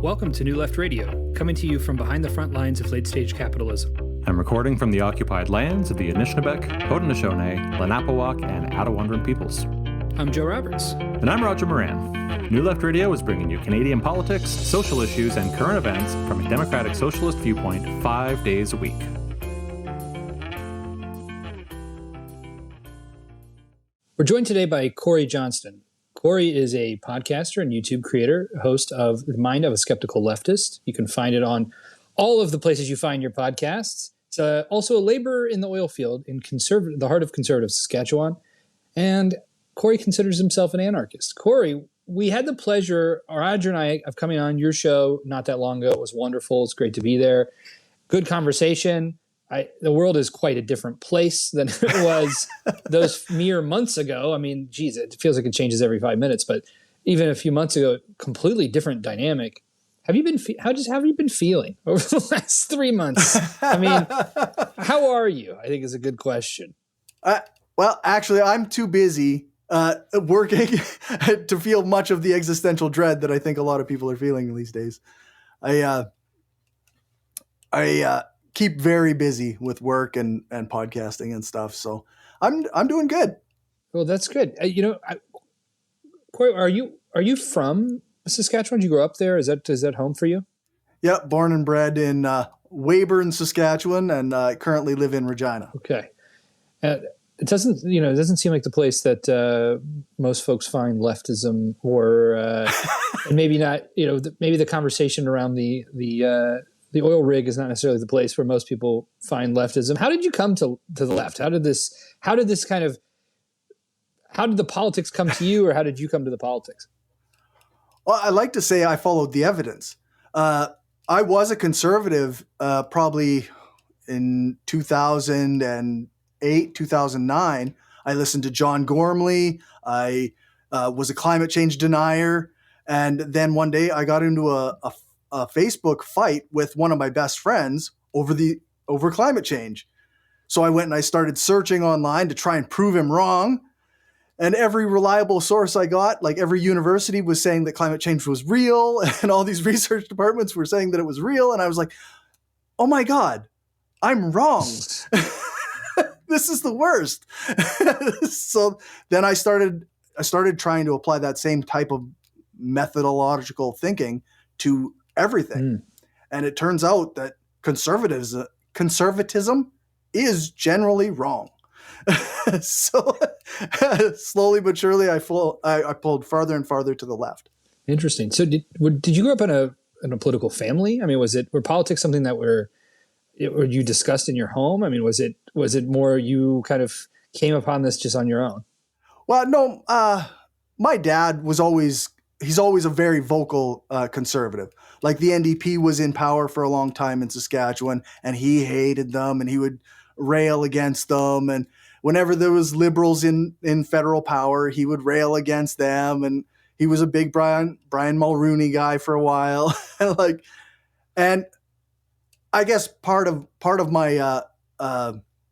Welcome to New Left Radio, coming to you from behind the front lines of late-stage capitalism. I'm recording from the occupied lands of the Anishinaabe, Haudenosaunee, Lenape and Attawandaron peoples. I'm Joe Roberts. And I'm Roger Moran. New Left Radio is bringing you Canadian politics, social issues, and current events from a democratic socialist viewpoint 5 days a week. We're joined today by Cory Johnston. Cory is a podcaster and YouTube creator, host of The Mind of a Skeptical Leftist. You can find it on all of the places you find your podcasts. It's also a laborer in the oil field in the heart of conservative Saskatchewan. And Cory considers himself an anarchist. Cory, we had the pleasure, Roger and I, of coming on your show not that long ago. It was wonderful. It's great to be there. Good conversation. The world is quite a different place than it was those mere months ago. I mean, geez, it feels like it changes every 5 minutes, but even a few months ago, completely different dynamic. Have you been how have you been feeling over the last 3 months? I mean, how are you? I think is a good question. Well, actually, I'm too busy working to feel much of the existential dread that I think a lot of people are feeling these days. I keep very busy with work and podcasting and stuff. So I'm doing good. Well, that's good. Cory, are you from Saskatchewan? Did you grow up there? Is that home for you? Yeah, born and bred in Weyburn, Saskatchewan, and currently live in Regina. Okay. It doesn't seem like the place that most folks find leftism, or and maybe not. Maybe the conversation around the oil rig is not necessarily the place where most people find leftism. How did you come to the left? How did the politics come to you, or how did you come to the politics? Well, I like to say I followed the evidence. I was a conservative probably in 2008, 2009. I listened to John Gormley. I was a climate change denier. And then one day I got into a Facebook fight with one of my best friends over climate change. So I went and I started searching online to try and prove him wrong. And every reliable source I got, like every university was saying that climate change was real, and all these research departments were saying that it was real. And I was like, oh my God, I'm wrong. This is the worst. So then I started trying to apply that same type of methodological thinking to everything. And it turns out that conservatism is generally wrong. So slowly but surely I pulled farther and farther to the left. Interesting. So did you grow up in a political family? I mean, were politics something that were you discussed in your home? I mean, was it more you kind of came upon this just on your own? Well, no, my dad he's always a very vocal conservative. Like the NDP was in power for a long time in Saskatchewan, and he hated them, and he would rail against them. And whenever there was liberals in federal power, he would rail against them. And he was a big Brian Mulroney guy for a while. And I guess part of my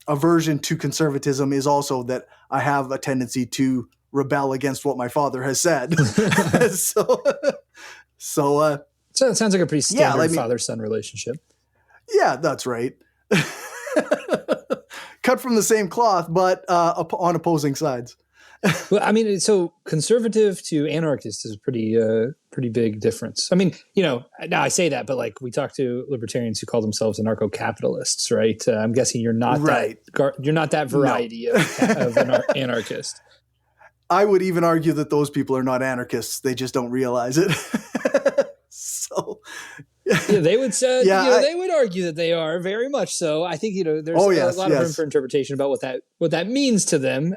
aversion to conservatism is also that I have a tendency to rebel against what my father has said. So it sounds like a pretty standard father-son relationship. Yeah, that's right. Cut from the same cloth, but on opposing sides. Well, I mean, so conservative to anarchist is a pretty big difference. I mean, now I say that, but like we talk to libertarians who call themselves anarchocapitalists, right? I'm guessing you're not right. You're not that variety of an anarchist. I would even argue that those people are not anarchists. They just don't realize it. So, yeah, they would say, they would argue that they are very much so. I think, there's a lot of room for interpretation about what that means to them.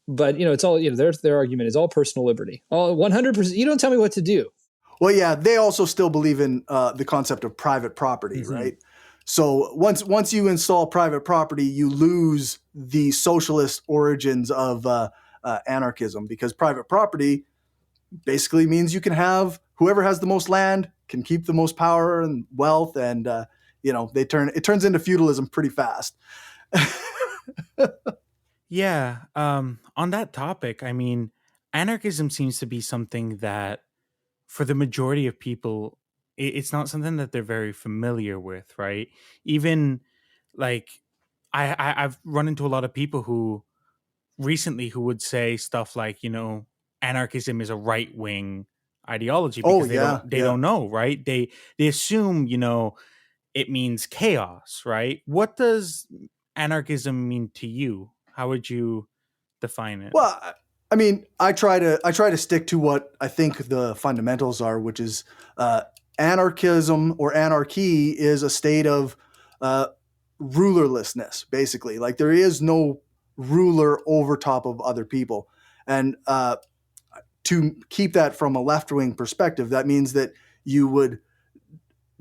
But it's all, their argument is all personal liberty, all 100%. You don't tell me what to do. Well, yeah, they also still believe in the concept of private property, right? So once you install private property, you lose the socialist origins of anarchism, because private property basically means you can have whoever has the most land can keep the most power and wealth, and it turns into feudalism pretty fast. Yeah. On that topic, I mean, anarchism seems to be something that, for the majority of people, it's not something that they're very familiar with, right? Even like I've run into a lot of people who recently who would say stuff like, anarchism is a right wing ideology Oh because yeah, they yeah. don't know, right? They assume, it means chaos, right? What does anarchism mean to you? How would you define it? Well, I mean, I try to stick to what I think the fundamentals are, which is anarchism or anarchy is a state of rulerlessness, basically. Like there is no ruler over top of other people, and to keep that from a left-wing perspective, that means that you would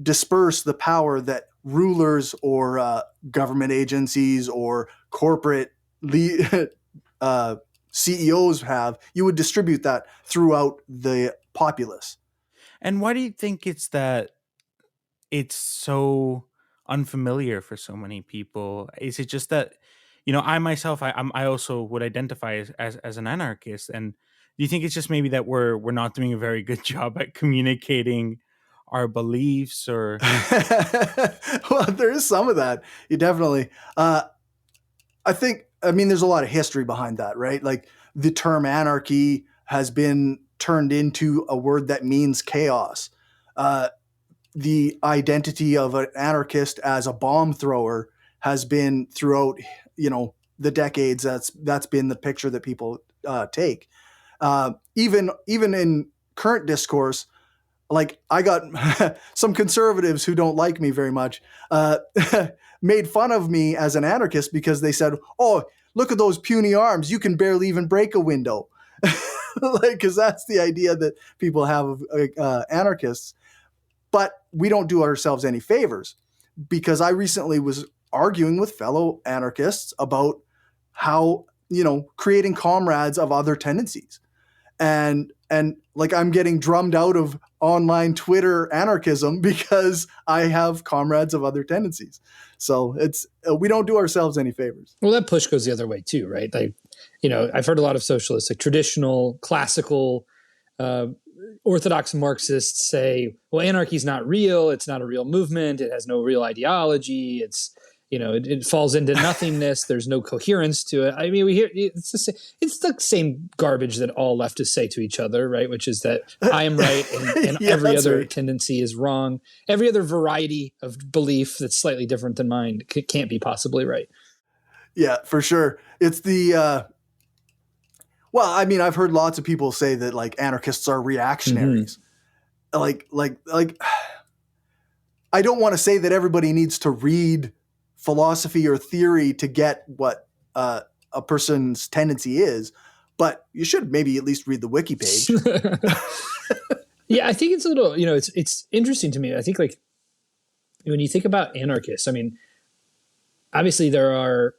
disperse the power that rulers or government agencies or corporate CEOs have. You would distribute that throughout the populace. And why do you think it's so unfamiliar for so many people? Is it just that, I myself, I also would identify as an anarchist, and do you think it's just maybe that we're not doing a very good job at communicating our beliefs? Or Well, there is some of that. You definitely. I mean, there's a lot of history behind that, right? Like the term anarchy has been turned into a word that means chaos. The identity of an anarchist as a bomb thrower has been throughout, the decades. That's been the picture that people take. Even in current discourse, like I got some conservatives who don't like me very much made fun of me as an anarchist because they said, "Oh, look at those puny arms! You can barely even break a window." Like, because that's the idea that people have of anarchists. But we don't do ourselves any favors, because I recently was arguing with fellow anarchists about how, creating comrades of other tendencies. And like I'm getting drummed out of online Twitter anarchism because I have comrades of other tendencies. So we don't do ourselves any favors. Well, that push goes the other way too, right? Like, I've heard a lot of socialists, like traditional, classical, orthodox Marxists say, well, anarchy is not real. It's not a real movement. It has no real ideology. It's, it falls into nothingness. There's no coherence to it. I mean, we hear it's the same garbage that all leftists say to each other, right? Which is that I am right and Yeah, every other right. tendency is wrong. Every other variety of belief that's slightly different than mine can't be possibly right. Yeah, for sure. It's the well, I mean, I've heard lots of people say that like anarchists are reactionaries. Like I don't want to say that everybody needs to read philosophy or theory to get what a person's tendency is, but you should maybe at least read the wiki page. Yeah, I think it's a little, it's interesting to me. I think like when you think about anarchists, I mean, obviously there are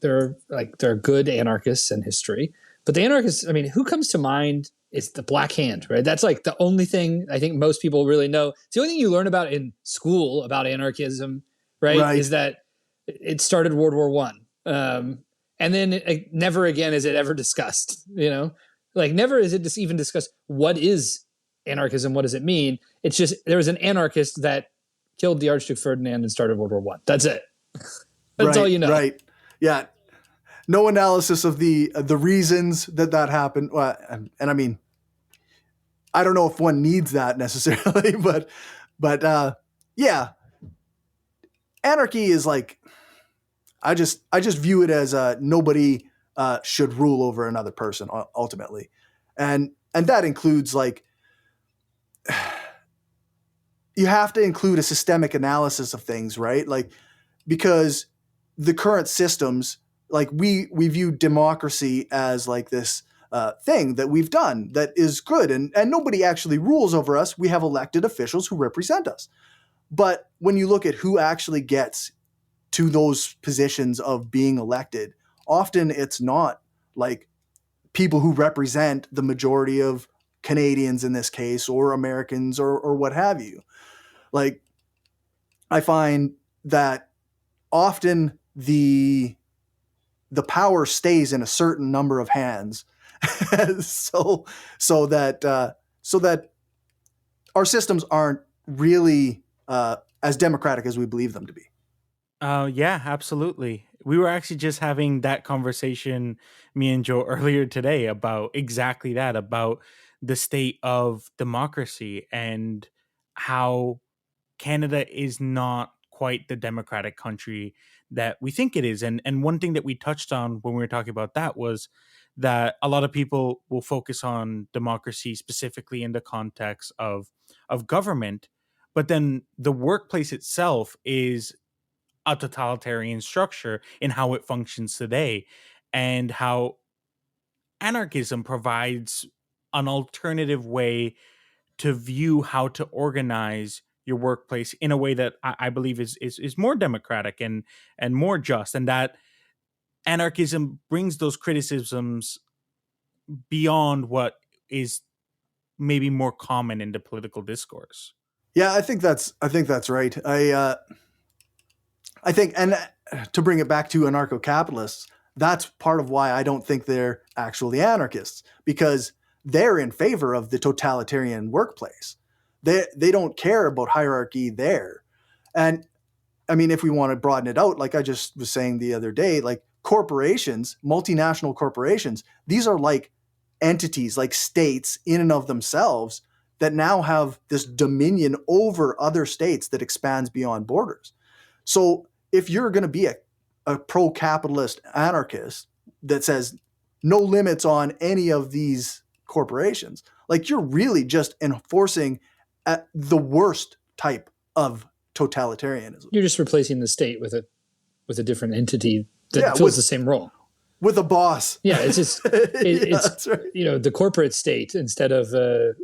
good anarchists in history, but the anarchists, I mean, who comes to mind is the Black Hand, right? That's like the only thing I think most people really know. It's the only thing you learn about in school about anarchism, right? Is that it started World War I. And then never again is it ever discussed, like never is it even discussed. What is anarchism? What does it mean? It's just, there was an anarchist that killed the Archduke Ferdinand and started World War I. That's it. That's all you know. Right. Yeah. No analysis of the reasons that happened. Well, and I mean, I don't know if one needs that necessarily, but yeah, anarchy is like, I just view it as nobody should rule over another person ultimately, and that includes like you have to include a systemic analysis of things, right? Like because the current systems, like we view democracy as like this thing that we've done that is good, and nobody actually rules over us. We have elected officials who represent us. But when you look at who actually gets to those positions of being elected, often it's not like people who represent the majority of Canadians in this case, or Americans, or what have you. Like, I find that often the power stays in a certain number of hands, so that our systems aren't really as democratic as we believe them to be. Yeah, absolutely. We were actually just having that conversation, me and Joe, earlier today about exactly that, about the state of democracy and how Canada is not quite the democratic country that we think it is. And one thing that we touched on when we were talking about that was that a lot of people will focus on democracy specifically in the context of government, but then the workplace itself is a totalitarian structure in how it functions today, and how anarchism provides an alternative way to view how to organize your workplace in a way that I believe is more democratic and more just, and that anarchism brings those criticisms beyond what is maybe more common in the political discourse. Yeah, I think that's right. I think, and to bring it back to anarcho-capitalists, that's part of why I don't think they're actually anarchists, because they're in favor of the totalitarian workplace. They don't care about hierarchy there. And I mean, if we want to broaden it out, like I just was saying the other day, like corporations, multinational corporations, these are like entities, like states in and of themselves that now have this dominion over other states that expands beyond borders. So if you're going to be a pro-capitalist anarchist that says no limits on any of these corporations, like you're really just enforcing the worst type of totalitarianism. You're just replacing the state with a different entity that fills the same role. With a boss. Yeah, it's just it's that's right. The corporate state instead of the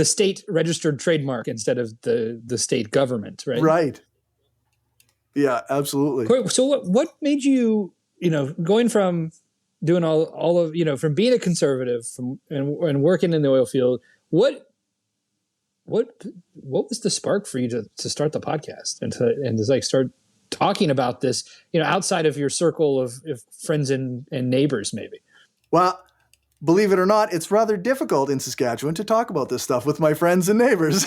state registered trademark instead of the state government, right? Right. Yeah, absolutely. So what made you, going from doing all of, from being a conservative and working in the oil field, what was the spark for you to start the podcast and to like start talking about this, outside of your circle of friends and neighbors, maybe? Well, believe it or not, it's rather difficult in Saskatchewan to talk about this stuff with my friends and neighbors.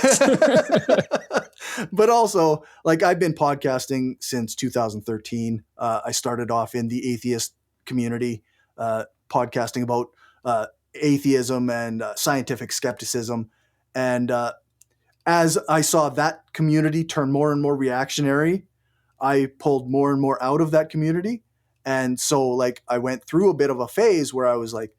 But also, like, I've been podcasting since 2013. I started off in the atheist community, podcasting about atheism and scientific skepticism. And as I saw that community turn more and more reactionary, I pulled more and more out of that community. And so, like, I went through a bit of a phase where I was like,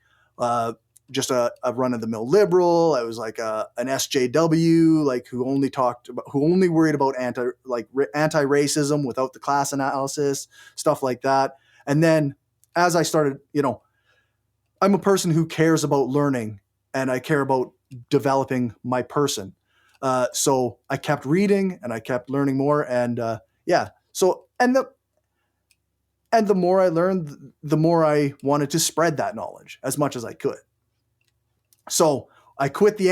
just a run-of-the-mill liberal. I was like an SJW, like who only worried about anti-racism without the class analysis, stuff like that. And then as I started, I'm a person who cares about learning, and I care about developing my person. So I kept reading and I kept learning more, and So the more I learned, the more I wanted to spread that knowledge as much as I could. So I quit the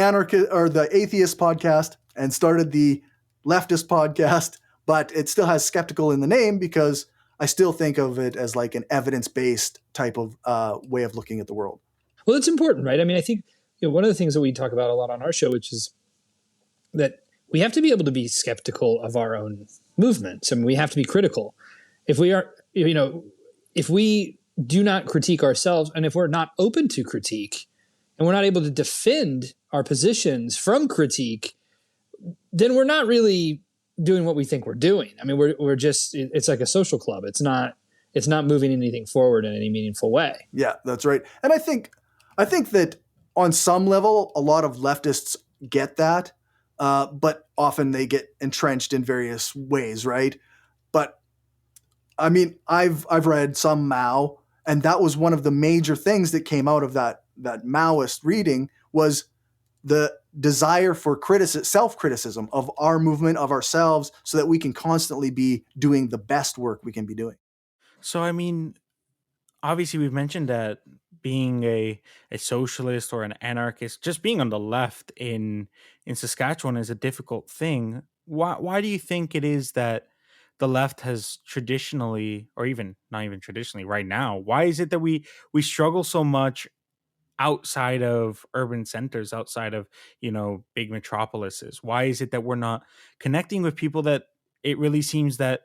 atheist podcast and started the leftist podcast, but it still has skeptical in the name because I still think of it as like an evidence-based type of way of looking at the world. Well, it's important, right? I mean, I think one of the things that we talk about a lot on our show, which is that we have to be able to be skeptical of our own movements. I mean, we have to be critical. If we are, if we do not critique ourselves, and if we're not open to critique, and we're not able to defend our positions from critique, then we're not really doing what we think we're doing. I mean, we're just, it's like a social club. It's not moving anything forward in any meaningful way. Yeah, that's right. And I think that on some level, a lot of leftists get that, but often they get entrenched in various ways, right? But I mean, I've read some Mao, and that was one of the major things that came out of that Maoist reading was the desire for self-criticism of our movement, of ourselves, so that we can constantly be doing the best work we can be doing. So, I mean, obviously we've mentioned that being a socialist or an anarchist, just being on the left in Saskatchewan is a difficult thing. Why do you think it is that the left has traditionally, or even not even traditionally right now, why is it that we struggle so much outside of urban centers, outside of, big metropolises? Why is it that we're not connecting with people that it really seems that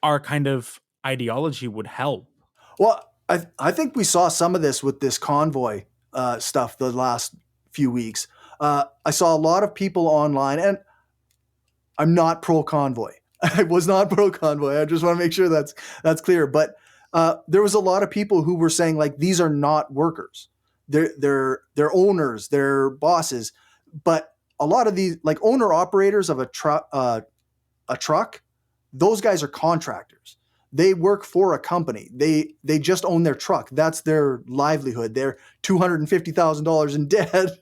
our kind of ideology would help? Well, I think we saw some of this with this convoy stuff the last few weeks. I saw a lot of people online, and I'm not pro convoy. I was not pro convoy. I just want to make sure that's clear. But there was a lot of people who were saying, like, these are not workers. They're owners, they're bosses. But a lot of these, like, owner operators of a truck, those guys are contractors. They work for a company. They just own their truck. That's their livelihood. They're $250,000 in debt,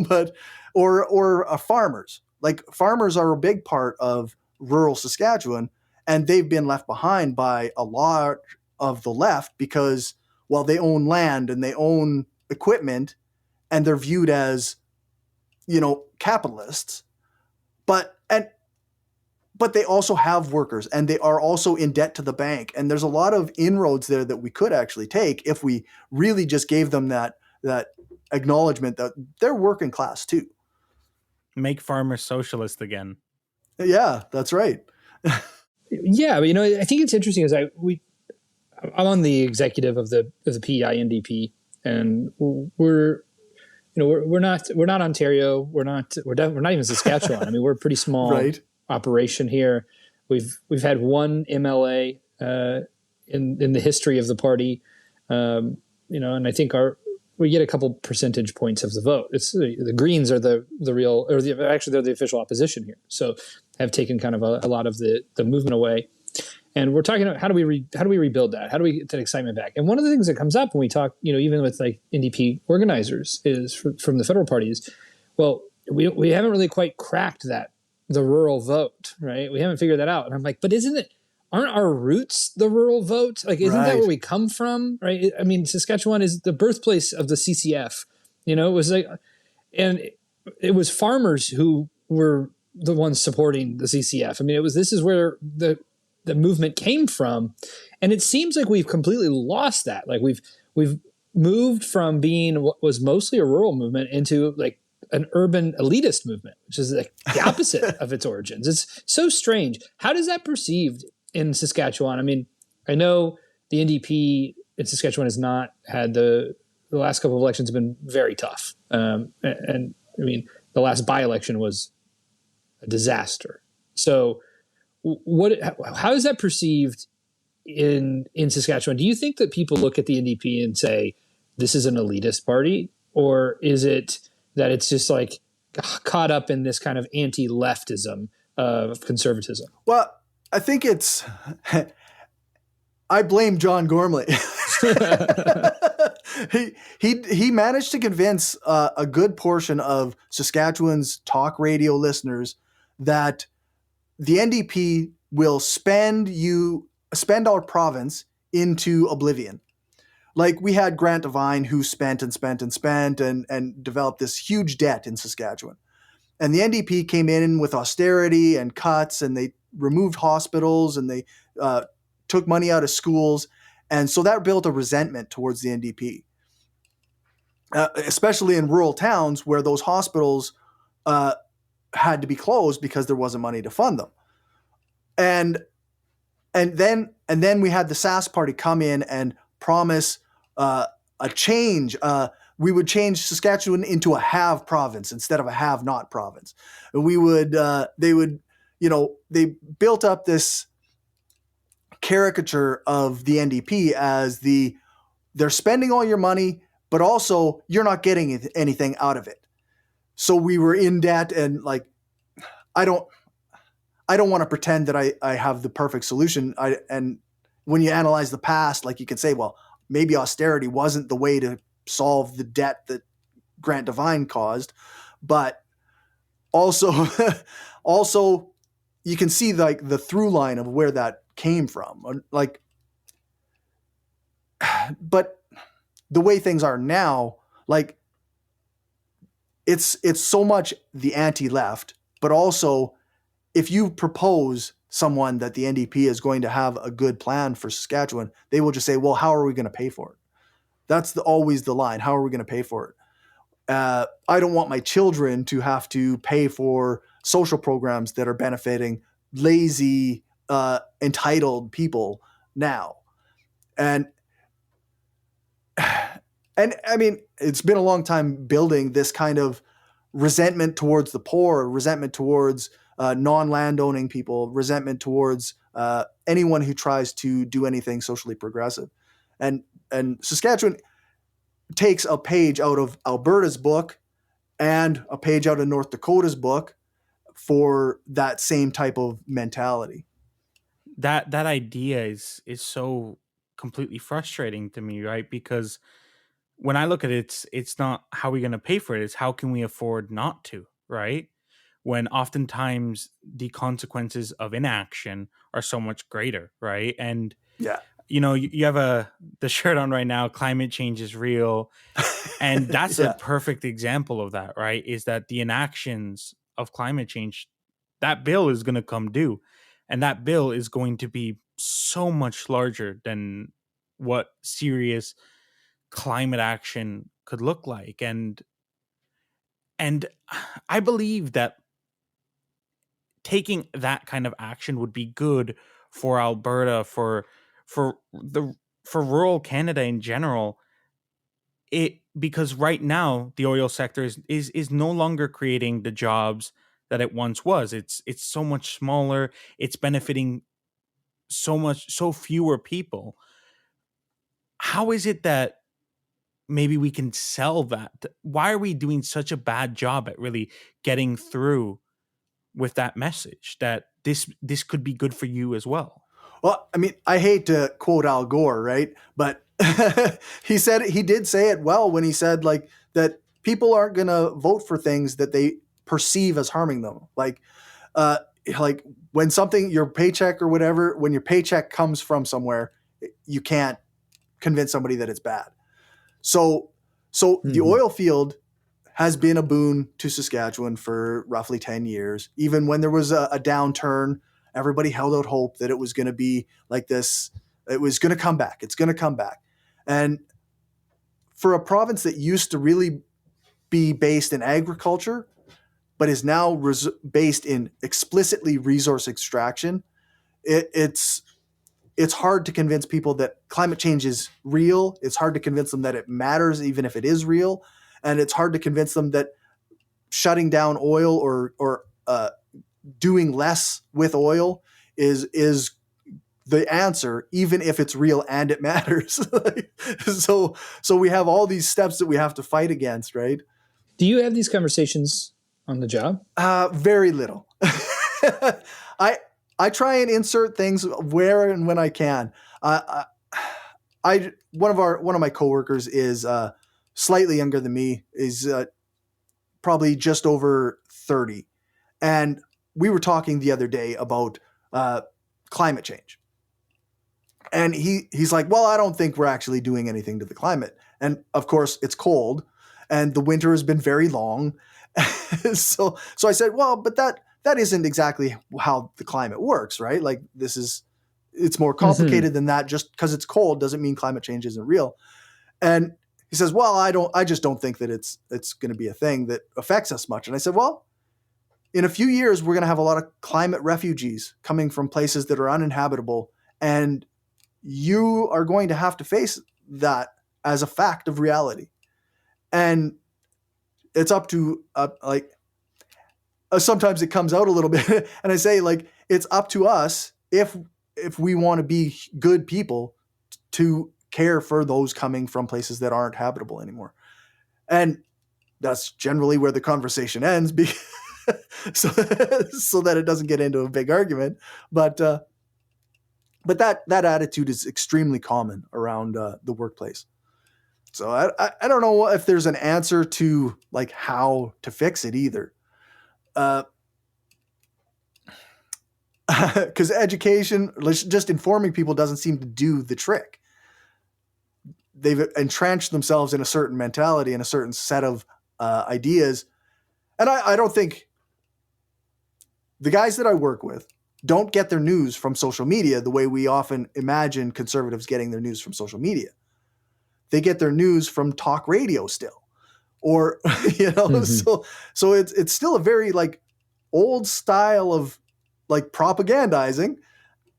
but or farmers. Like, farmers are a big part of rural Saskatchewan, and they've been left behind by a lot of the left because, well, they own land and they own equipment, and they're viewed as, capitalists. But they also have workers, and they are also in debt to the bank. And there's a lot of inroads there that we could actually take if we really just gave them that acknowledgement that they're working class too. Make farmers socialist again. Yeah, that's right. Yeah, but I think it's interesting is I'm on the executive of the PEINDP, and we're not Ontario, we're not even Saskatchewan. I mean, we're a pretty small right. operation here. We've had one MLA in the history of the party, and I think we get a couple percentage points of the vote. It's the Greens are the real, actually they're the official opposition here. So have taken kind of a lot of the movement away. And we're talking about how do we rebuild that? How do we get that excitement back? And one of the things that comes up when we talk, even with like NDP organizers is from the federal parties, well, we haven't really quite cracked the rural vote, right? We haven't figured that out. And I'm like, but aren't our roots the rural vote? Like, isn't that where we come from, right? I mean, Saskatchewan is the birthplace of the CCF. It was like, and it was farmers who were the ones supporting the CCF. I mean, this is where the movement came from, and it seems like we've completely lost that. Like we've moved from being what was mostly a rural movement into like an urban elitist movement, which is like the opposite of its origins. It's so strange. How does that perceived in Saskatchewan? I mean, I know the NDP in Saskatchewan has not had the last couple of elections have been very tough. And I mean, the last by-election was a disaster. So how is that perceived in Saskatchewan? Do you think that people look at the NDP and say, this is an elitist party? Or is it that it's just like caught up in this kind of anti-leftism of conservatism? Well, I think I blame John Gormley. He managed to convince a good portion of Saskatchewan's talk radio listeners that the NDP will spend our province into oblivion. Like, we had Grant Devine who spent and developed this huge debt in Saskatchewan. And the NDP came in with austerity and cuts, and they removed hospitals, and they took money out of schools. And so that built a resentment towards the NDP, especially in rural towns where those hospitals had to be closed because there wasn't money to fund them. And then we had the Sask party come in and promise a change. We would change Saskatchewan into a have province instead of a have not province. And they built up this caricature of the NDP as they're spending all your money, but also you're not getting anything out of it. So we were in debt, and like, I don't want to pretend that I have the perfect solution. And when you analyze the past, like, you can say, well, maybe austerity wasn't the way to solve the debt that Grant Devine caused, but also you can see like the through line of where that came from. Like, but the way things are now, like, it's so much the anti-left, but also if you propose someone that the NDP is going to have a good plan for Saskatchewan, they will just say, well, how are we going to pay for it? That's always the line. How are we going to pay for it? I don't want my children to have to pay for social programs that are benefiting lazy, entitled people now. And I mean, it's been a long time building this kind of resentment towards the poor, resentment towards non-landowning people, resentment towards anyone who tries to do anything socially progressive. And Saskatchewan takes a page out of Alberta's book and a page out of North Dakota's book for that same type of mentality. That idea is so completely frustrating to me, right? Because when I look at it, it's not how are we going to pay for it, it's how can we afford not to, right? When oftentimes the consequences of inaction are so much greater, right? And Yeah. you know, you have the shirt on right now, climate change is real. And that's Yeah. a perfect example of that, right? Is that the inactions of climate change, that bill is going to come due. And that bill is going to be so much larger than what serious climate action could look like. And I believe that taking that kind of action would be good for Alberta, for rural Canada in general. Because right now the oil sector is no longer creating the jobs that it once was. It's so much smaller. It's benefiting so fewer people. How is it that maybe we can sell that? Why are we doing such a bad job at really getting through with that message that this could be good for you as well? Well, I mean, I hate to quote Al Gore, right? But he did say it well when he said like that people aren't going to vote for things that they perceive as harming them. Like when something, your paycheck or whatever, when your paycheck comes from somewhere, you can't convince somebody that it's bad. So the oil field has been a boon to Saskatchewan for roughly 10 years. Even when there was a downturn, everybody held out hope that it was going to be like this. It was going to come back. It's going to come back. And for a province that used to really be based in agriculture, but is now based in explicitly resource extraction, it's hard to convince people that climate change is real. It's hard to convince them that it matters, even if it is real. And it's hard to convince them that shutting down oil or doing less with oil is the answer, even if it's real and it matters. So we have all these steps that we have to fight against, right? Do you have these conversations on the job? Very little. I try and insert things where and when I can. One of my coworkers is slightly younger than me, is probably just over 30, and we were talking the other day about climate change. And he's like, well, I don't think we're actually doing anything to the climate. And of course, it's cold, and the winter has been very long. So I said, well, but that isn't exactly how the climate works, right? Like it's more complicated than that. Just because it's cold doesn't mean climate change isn't real. And he says, well, I just don't think that it's going to be a thing that affects us much. And I said, well, in a few years, we're going to have a lot of climate refugees coming from places that are uninhabitable. And you are going to have to face that as a fact of reality. And it's up to sometimes it comes out a little bit. And I say, like, it's up to us if we want to be good people to care for those coming from places that aren't habitable anymore. And that's generally where the conversation ends, so that it doesn't get into a big argument. But that attitude is extremely common around the workplace. So I don't know if there's an answer to like how to fix it either. Because education, just informing people, doesn't seem to do the trick. They've entrenched themselves in a certain mentality and a certain set of ideas. And I don't think the guys that I work with don't get their news from social media the way we often imagine conservatives getting their news from social media. they get their news from talk radio still, or so it's still a very like old style of like propagandizing,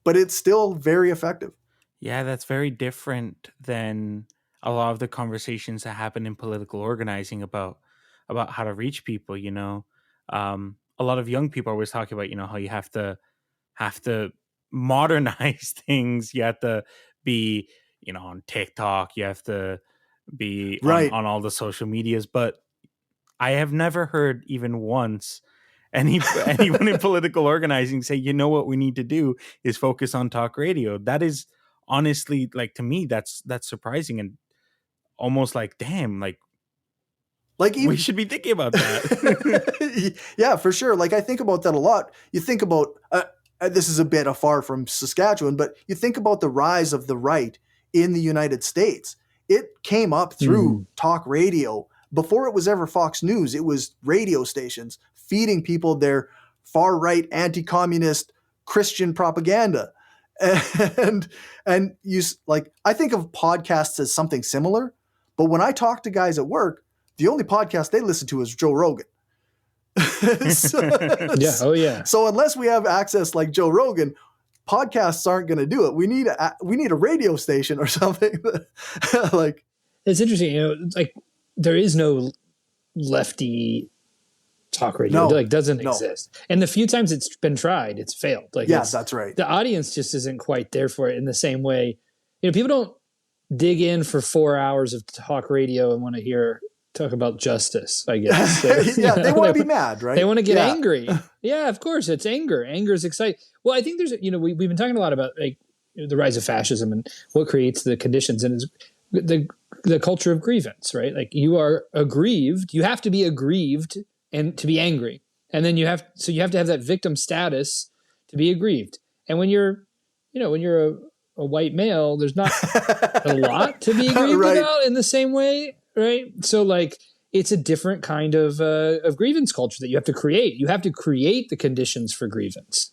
but it's still very effective. Yeah, that's very different than a lot of the conversations that happen in political organizing about how to reach people. A lot of young people always talk about how you have to modernize things. You have to be on TikTok. You have to be on all the social medias. But I have never heard even once anyone in political organizing say, what we need to do is focus on talk radio. That is honestly, like, to me, that's surprising and almost like, damn, like we should be thinking about that. Yeah, for sure. Like, I think about that a lot. You think about, this is a bit afar from Saskatchewan, but you think about the rise of the right in the United States. It came up through talk radio. Before it was ever Fox News, it was radio stations feeding people their far-right, anti-communist Christian propaganda. And you like, I think of podcasts as something similar, but when I talk to guys at work, the only podcast they listen to is Joe Rogan. So unless we have access like Joe Rogan, podcasts aren't going to do it. We need a radio station or something. Like, it's interesting, like there is no lefty talk radio. It doesn't exist. And the few times it's been tried, it's failed. Like, yes, that's right. The audience just isn't quite there for it in the same way. People don't dig in for 4 hours of talk radio and want to talk about justice, I guess. They want to be mad, right? They want to get angry. Yeah, of course. It's anger. Anger is exciting. Well, I think there's, we've been talking a lot about like the rise of fascism and what creates the conditions, and it's the culture of grievance, right? Like, you are aggrieved. You have to be aggrieved and to be angry. And then you have to have that victim status to be aggrieved. And when you're a white male, there's not a lot to be aggrieved about in the same way, right? So like, it's a different kind of grievance culture that you have to create. You have to create the conditions for grievance.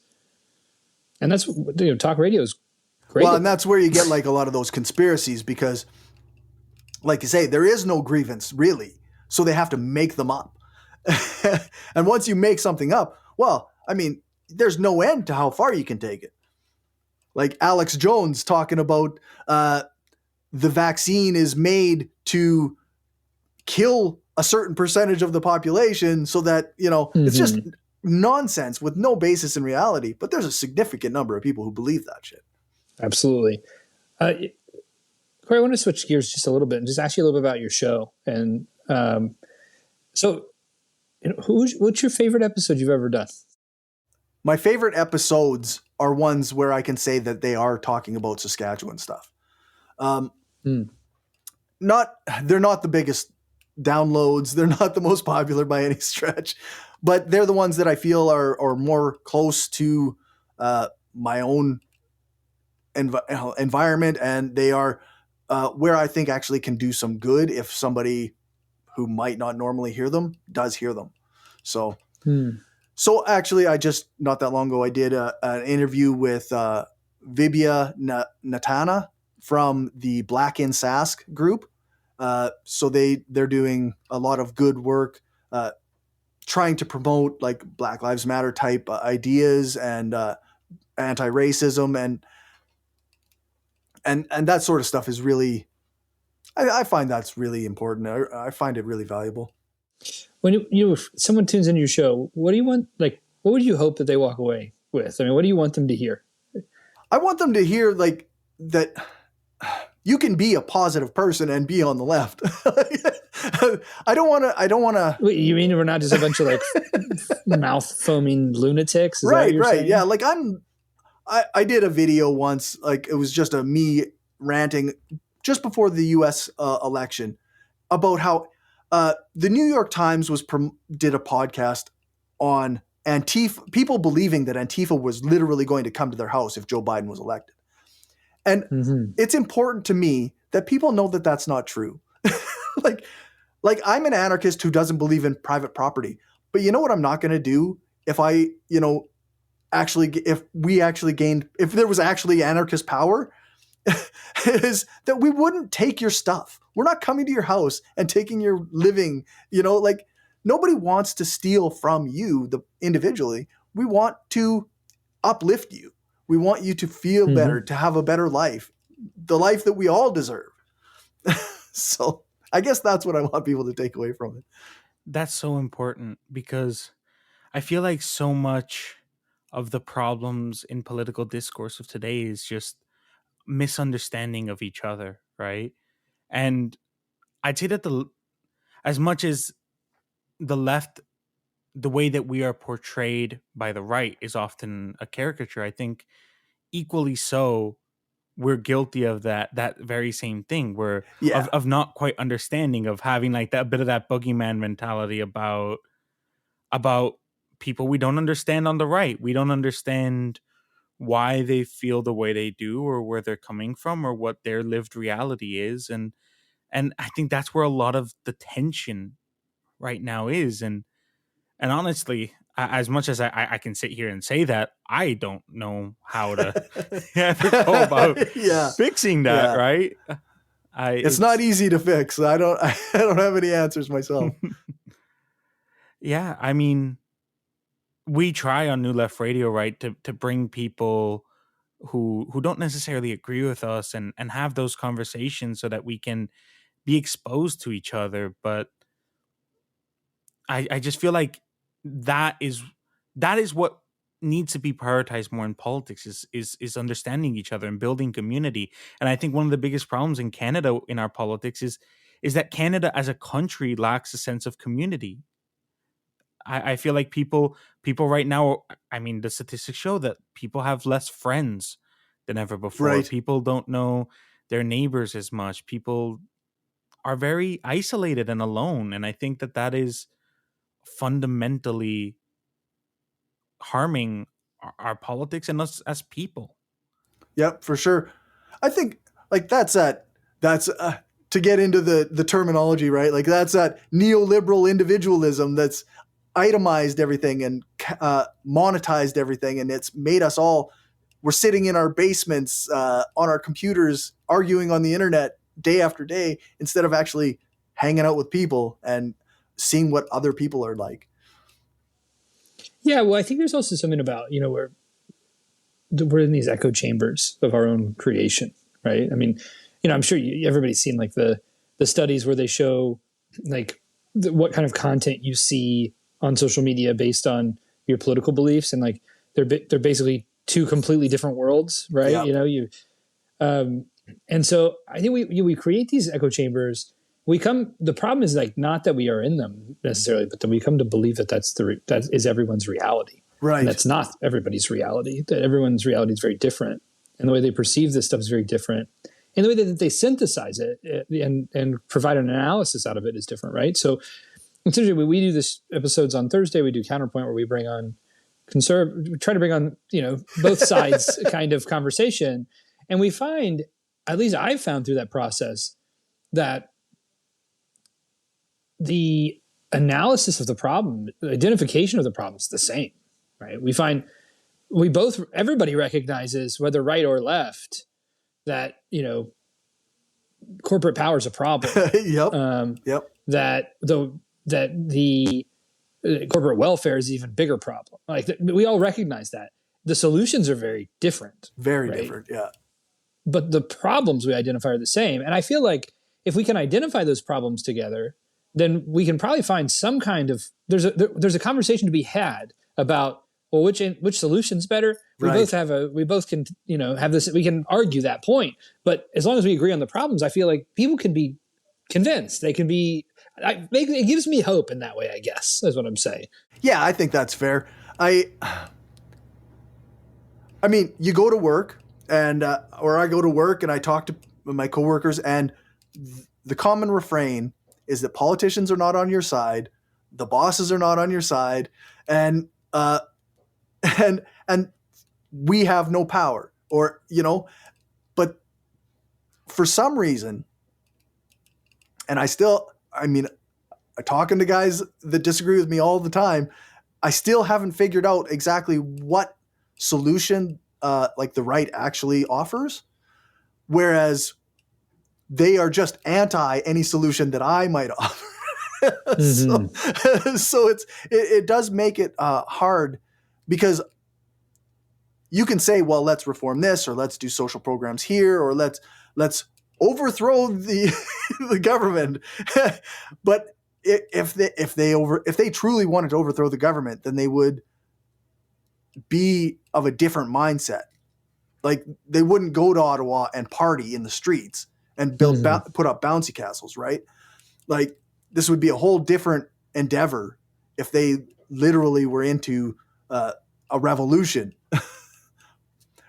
And that's, talk radio is great. Well, and that's where you get like a lot of those conspiracies, because like you say, there is no grievance really. So they have to make them up. And once you make something up, well, I mean, there's no end to how far you can take it. Like Alex Jones talking about the vaccine is made to kill a certain percentage of the population so that, it's just nonsense with no basis in reality. But there's a significant number of people who believe that shit. Absolutely. Cory, I want to switch gears just a little bit and just ask you a little bit about your show. And so what's your favorite episode you've ever done? My favorite episodes are ones where I can say that they are talking about Saskatchewan stuff. They're not the biggest downloads. They're not the most popular by any stretch, but they're the ones that I feel are more close to my own environment, and they are where I think actually can do some good if somebody who might not normally hear them does hear them. So actually, I just, not that long ago, I did an interview with Vibia Natana from the Black in Sask group. So they're doing a lot of good work, trying to promote like Black Lives Matter type ideas and anti-racism and that sort of stuff is really, I find that's really important. I find it really valuable. When someone tunes into your show, what do you want? Like, what would you hope that they walk away with? I mean, what do you want them to hear? I want them to hear like that you can be a positive person and be on the left. I don't want to. Wait, you mean we're not just a bunch of like mouth foaming lunatics? Is that what you're saying? Yeah. Like I did a video once, like it was just me ranting just before the U.S. Election about how the New York Times did a podcast on Antifa, people believing that Antifa was literally going to come to their house if Joe Biden was elected. And it's important to me that people know that that's not true. like I'm an anarchist who doesn't believe in private property, but you know what I'm not going to do if if there was actually anarchist power, is that we wouldn't take your stuff. We're not coming to your house and taking your living, like nobody wants to steal from you individually. We want to uplift you. We want you to feel better, to have a better life, the life that we all deserve. So I guess that's what I want people to take away from it. That's so important, because I feel like so much of the problems in political discourse of today is just misunderstanding of each other, right? And I'd say that as much as the left, the way that we are portrayed by the right is often a caricature, I think equally so we're guilty of that very same thing, where of not quite understanding, of having like that bit of that boogeyman mentality about people we don't understand on the right. We don't understand why they feel the way they do, or where they're coming from, or what their lived reality is. And I think that's where a lot of the tension right now is. And honestly, as much as I can sit here and say that, I don't know how to ever go about fixing that, right? It's not easy to fix. I don't have any answers myself. Yeah, I mean, we try on New Left Radio, right, to bring people who don't necessarily agree with us and have those conversations so that we can be exposed to each other. But I just feel like that is what needs to be prioritized more in politics, is understanding each other and building community. And I think one of the biggest problems in Canada in our politics is that Canada as a country lacks a sense of community. I feel like people right now, I mean, the statistics show that people have less friends than ever before. Right. People don't know their neighbors as much. People are very isolated and alone. And I think that is fundamentally harming our politics and us as people. Yep, for sure. I think like that's to get into the terminology, right? Like that's that neoliberal individualism that's itemized everything and monetized everything. And it's made us all, we're sitting in our basements on our computers, arguing on the internet day after day, instead of actually hanging out with people and seeing what other people are like. Yeah, well, I think there's also something about, we're in these echo chambers of our own creation, right? I mean, I'm sure everybody's seen like the studies where they show like what kind of content you see on social media based on your political beliefs, and like they're basically two completely different worlds, right? Yep. And so I think we create these echo chambers. The problem is like not that we are in them necessarily, but that we come to believe that that is everyone's reality. Right. And that's not everybody's reality. That everyone's reality is very different, and the way they perceive this stuff is very different, and the way that they synthesize it and provide an analysis out of it is different, right? So essentially, when we do this episodes on Thursday, we do Counterpoint, where we bring on we try to bring on both sides kind of conversation, and we find, at least I've found through that process, that the analysis of the problem, the identification of the problem is the same, right? We find everybody recognizes, whether right or left, that, corporate power is a problem. Yep. That the corporate welfare is an even bigger problem. Like we all recognize that. The solutions are very different. Very right? different, yeah. But the problems we identify are the same. And I feel like if we can identify those problems together, then we can probably find some kind of there's a conversation to be had about, well, which solution's better. We Right. both can have this. We can argue that point, but as long as we agree on the problems, I feel like people can be convinced. They can be. It gives me hope in that way, I guess. That's what I'm saying. Yeah, I think that's fair. I mean, you go to work or I go to work and I talk to my coworkers, and the common refrain is that politicians are not on your side, the bosses are not on your side, and we have no power, or but for some reason, and talking to guys that disagree with me all the time, I still haven't figured out exactly what solution like the right actually offers. whereas they are just anti any solution that I might offer. Mm-hmm. So it does make it hard, because you can say, well, let's reform this, or let's do social programs here, or let's overthrow the the government. But if they truly wanted to overthrow the government, then they would be of a different mindset. Like, they wouldn't go to Ottawa and party in the streets and build put up bouncy castles, right? Like, this would be a whole different endeavor if they literally were into a revolution.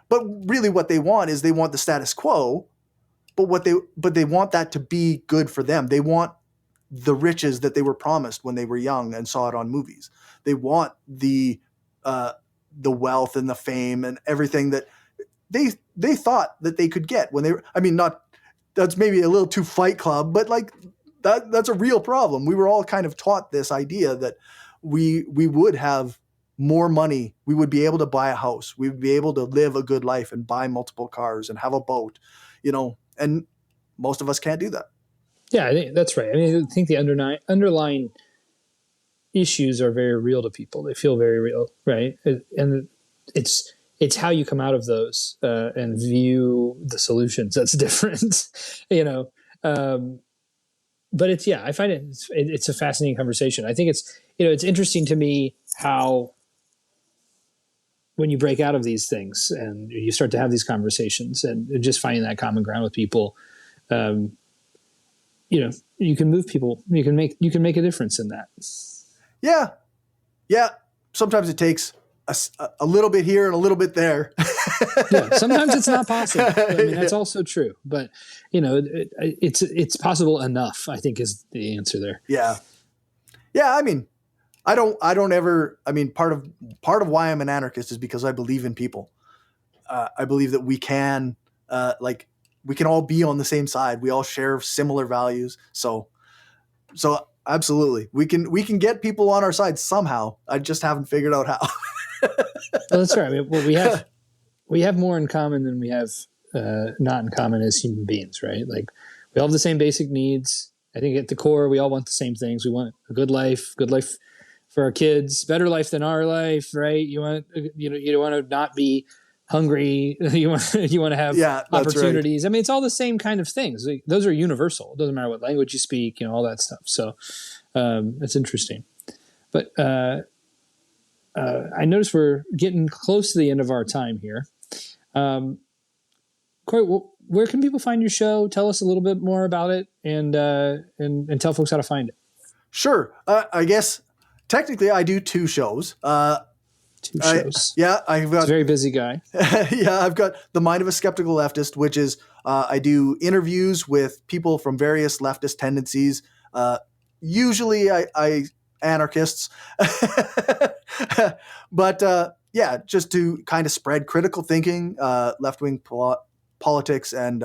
But really what they want is, they want the status quo, but they want that to be good for them. They want the riches that they were promised when they were young and saw it on movies. They want the wealth and the fame and everything that they thought that they could get when they were, I mean, not, that's maybe a little too Fight Club, but like that's a real problem. We were all kind of taught this idea that we would have more money. We would be able to buy a house. We would be able to live a good life and buy multiple cars and have a boat, and most of us can't do that. Yeah, I think that's right. I mean, I think the underlying issues are very real to people. They feel very real, right? And it's how you come out of those and view the solutions that's different, But I find it's a fascinating conversation. I think it's interesting to me how, when you break out of these things and you start to have these conversations and just finding that common ground with people, you can move people. You can make a difference in that. Yeah. Sometimes it takes a little bit here and a little bit there. Yeah. Sometimes it's not possible. I mean, that's also true. But it's possible enough, I think, is the answer there. Yeah. I mean, I don't ever. I mean, part of why I'm an anarchist is because I believe in people. I believe that we can all be on the same side. We all share similar values. So absolutely, we can get people on our side somehow. I just haven't figured out how. Well, that's right. I mean, well, we have more in common than we have not in common as human beings, right? Like, we all have the same basic needs. I think at the core, we all want the same things. We want a good life for our kids, better life than our life, right? You want to not be hungry. You want to have opportunities. Right. I mean, it's all the same kind of things. Like, those are universal. It doesn't matter what language you speak, all that stuff. So it's interesting. But I notice we're getting close to the end of our time here. Cory, where can people find your show? Tell us a little bit more about it, and tell folks how to find it. Sure. I guess technically I do two shows. Two shows. I've got a very busy guy. Yeah, I've got The Mind of a Skeptical Leftist, which is I do interviews with people from various leftist tendencies. Usually I anarchists, but just to kind of spread critical thinking, left-wing politics, and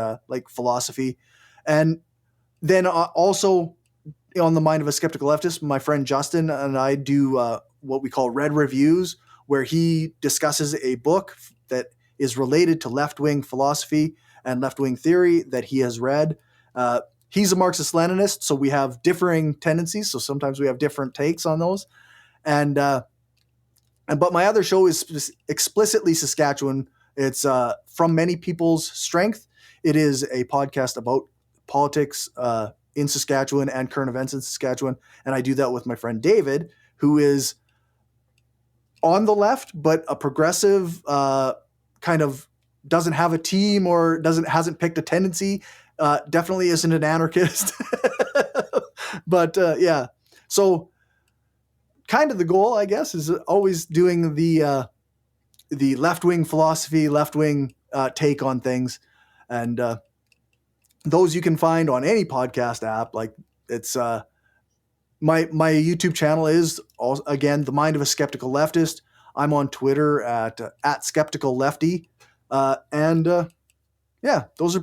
philosophy. And then also on The Mind of a Skeptical Leftist, my friend Justin and I do what we call Read Reviews, where he discusses a book that is related to left-wing philosophy and left-wing theory that he has read. He's a Marxist-Leninist, so we have differing tendencies. So sometimes we have different takes on those. But my other show is explicitly Saskatchewan. It's From Many People's Strength. It is a podcast about politics in Saskatchewan and current events in Saskatchewan. And I do that with my friend David, who is on the left, but a progressive, kind of doesn't have a team or hasn't picked a tendency. Definitely isn't an anarchist. But so kind of the goal, I guess, is always doing the left-wing philosophy, left-wing take on things. And those you can find on any podcast app. Like, it's my YouTube channel is also, again, The Mind of a Skeptical Leftist. I'm on Twitter at Skeptical Lefty. Those are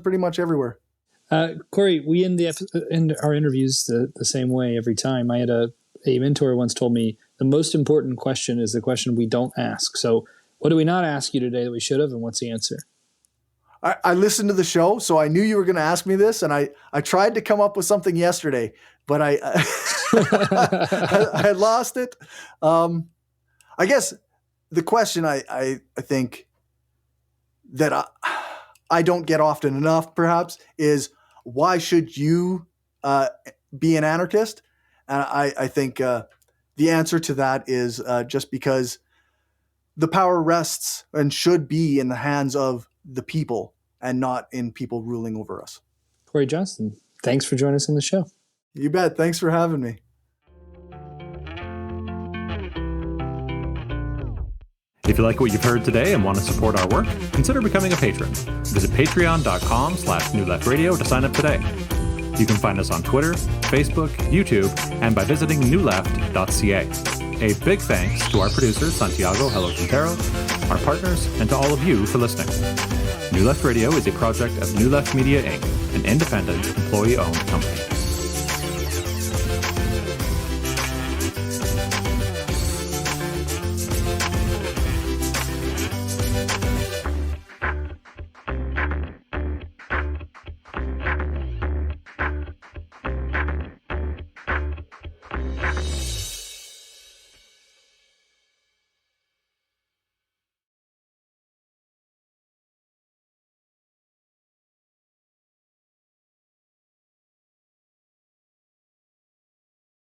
pretty much everywhere. Cory, we end our interviews the same way every time. I had a mentor once told me the most important question is the question we don't ask. So what do we not ask you today that we should have, and what's the answer? I listened to the show, so I knew you were going to ask me this, and I tried to come up with something yesterday, but I I lost it. I guess the question I think that I don't get often enough, perhaps, is why should you be an anarchist? And I think the answer to that is just because the power rests and should be in the hands of the people and not in people ruling over us. Cory Johnston, thanks for joining us on the show. You bet. Thanks for having me. If you like what you've heard today and want to support our work, consider becoming a patron. Visit patreon.com/newleftradio to sign up today. You can find us on Twitter, Facebook, YouTube, and by visiting newleft.ca. A big thanks to our producer, Santiago Hello Quintero, our partners, and to all of you for listening. New Left Radio is a project of New Left Media, Inc., an independent, employee-owned company.